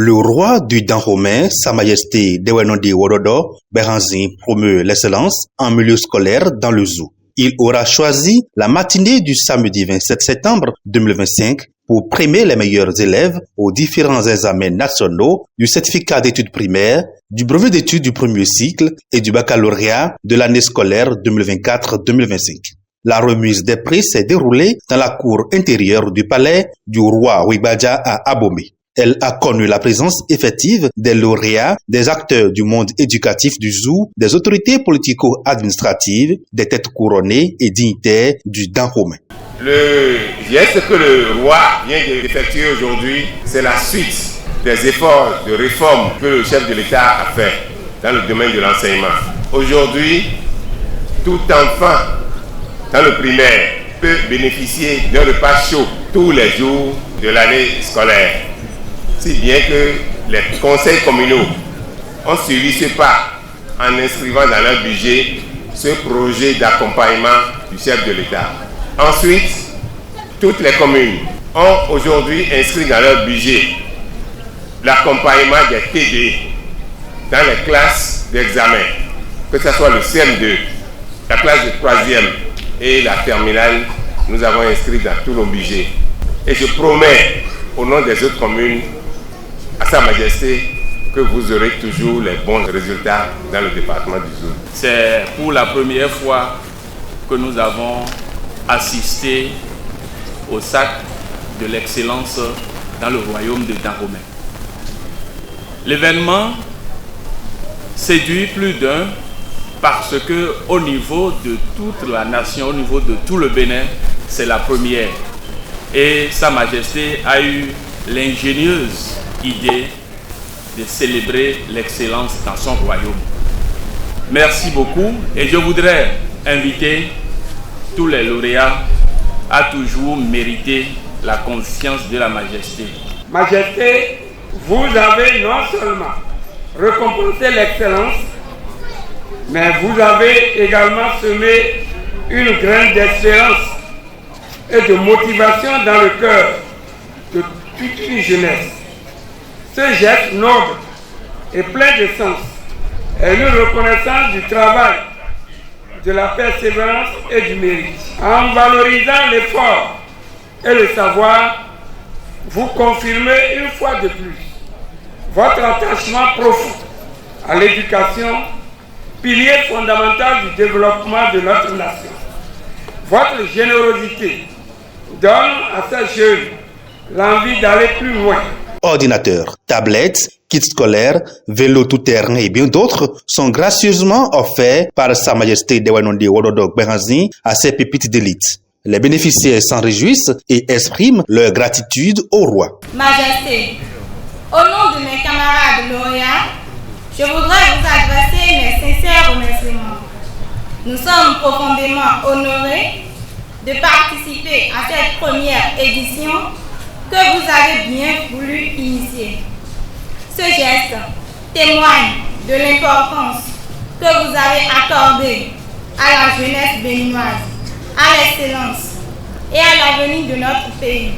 Le roi du Dahomey, Sa Majesté Dewenondi Wododo Beranzin, promeut l'excellence en milieu scolaire dans le zoo. Il aura choisi la matinée du samedi 27 septembre 2025 pour primer les meilleurs élèves aux différents examens nationaux du certificat d'études primaires, du brevet d'études du premier cycle et du baccalauréat de l'année scolaire 2024-2025. La remise des prix s'est déroulée dans la cour intérieure du palais du roi Wibadja à Abomey. Elle a connu la présence effective des lauréats, des acteurs du monde éducatif du zoo, des autorités politico-administratives, des têtes couronnées et dignitaires du Dahomey. Le geste que le roi vient d'effectuer aujourd'hui, c'est la suite des efforts de réforme que le chef de l'État a fait dans le domaine de l'enseignement. Aujourd'hui, tout enfant dans le primaire peut bénéficier d'un repas chaud tous les jours de l'année scolaire. Si bien que les conseils communaux ont suivi ce pas en inscrivant dans leur budget ce projet d'accompagnement du chef de l'État. Ensuite, toutes les communes ont aujourd'hui inscrit dans leur budget l'accompagnement des TD dans les classes d'examen, que ce soit le CM2, la classe de 3e et la terminale, nous avons inscrit dans tous nos budgets. Et je promets au nom des autres communes à Sa Majesté que vous aurez toujours les bons résultats dans le département du Zoo. C'est pour la première fois que nous avons assisté au sac de l'excellence dans le royaume de Dahomey. L'événement séduit plus d'un parce que au niveau de toute la nation, au niveau de tout le Bénin, c'est la première. Et Sa Majesté a eu l'ingénieuse idée de célébrer l'excellence dans son royaume. Merci beaucoup et je voudrais inviter tous les lauréats à toujours mériter la confiance de la Majesté. Majesté, vous avez non seulement récompensé l'excellence, mais vous avez également semé une graine d'espérance et de motivation dans le cœur de toute une jeunesse. Ce geste noble et plein de sens est une reconnaissance du travail, de la persévérance et du mérite. En valorisant l'effort et le savoir, vous confirmez une fois de plus votre attachement profond à l'éducation, pilier fondamental du développement de notre nation. Votre générosité donne à ces jeunes l'envie d'aller plus loin. Ordinateurs, tablettes, kits scolaires, vélos tout-terrain et bien d'autres sont gracieusement offerts par Sa Majesté Dewenondi Wododo Beranzin à ses pépites d'élite. Les bénéficiaires s'en réjouissent et expriment leur gratitude au roi. Majesté, au nom de mes camarades lauréats, je voudrais vous adresser mes sincères remerciements. Nous sommes profondément honorés de participer à cette première édition que vous avez bien voulu initier. Ce geste témoigne de l'importance que vous avez accordée à la jeunesse béninoise, à l'excellence et à l'avenir de notre pays.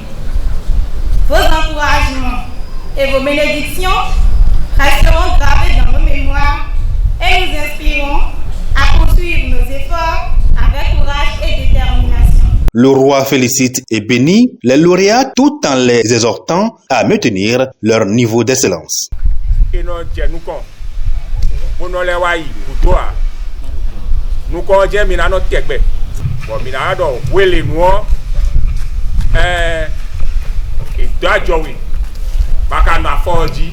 Vos encouragements et vos bénédictions resteront gravés dans nos mémoires et nous inspireront à poursuivre nos efforts avec courage et détermination. Le roi félicite et bénit les lauréats tout en les exhortant à maintenir leur niveau d'excellence. Bon, minado, wele noir, et d'ajoui, bakana fordi,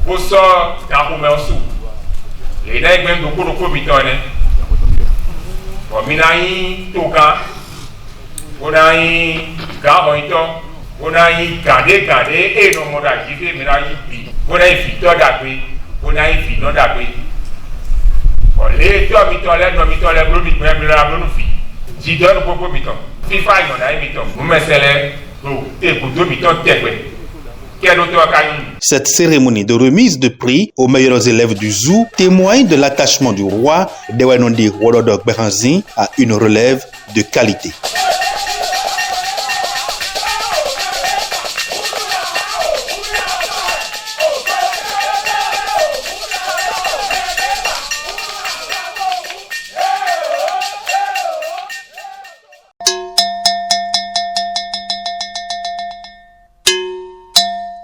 pour ça, dans le commerce, les nègres même beaucoup de comitons, bon, minaï, toka, on a eu garoïton, on a eu gardé, et non, on a givé, minaï, on a eu fiton d'appui, on a eu fiton d'appui. Bon, les deux mitons, les deux mitons, les deux mitons, les deux mitons, si donne beaucoup mitons, FIFA, il y en a un miton, vous mettez les deux mitons, Cette cérémonie de remise de prix aux meilleurs élèves du zoo témoigne de l'attachement du roi Dewenonde Wododok Beranzin à une relève de qualité.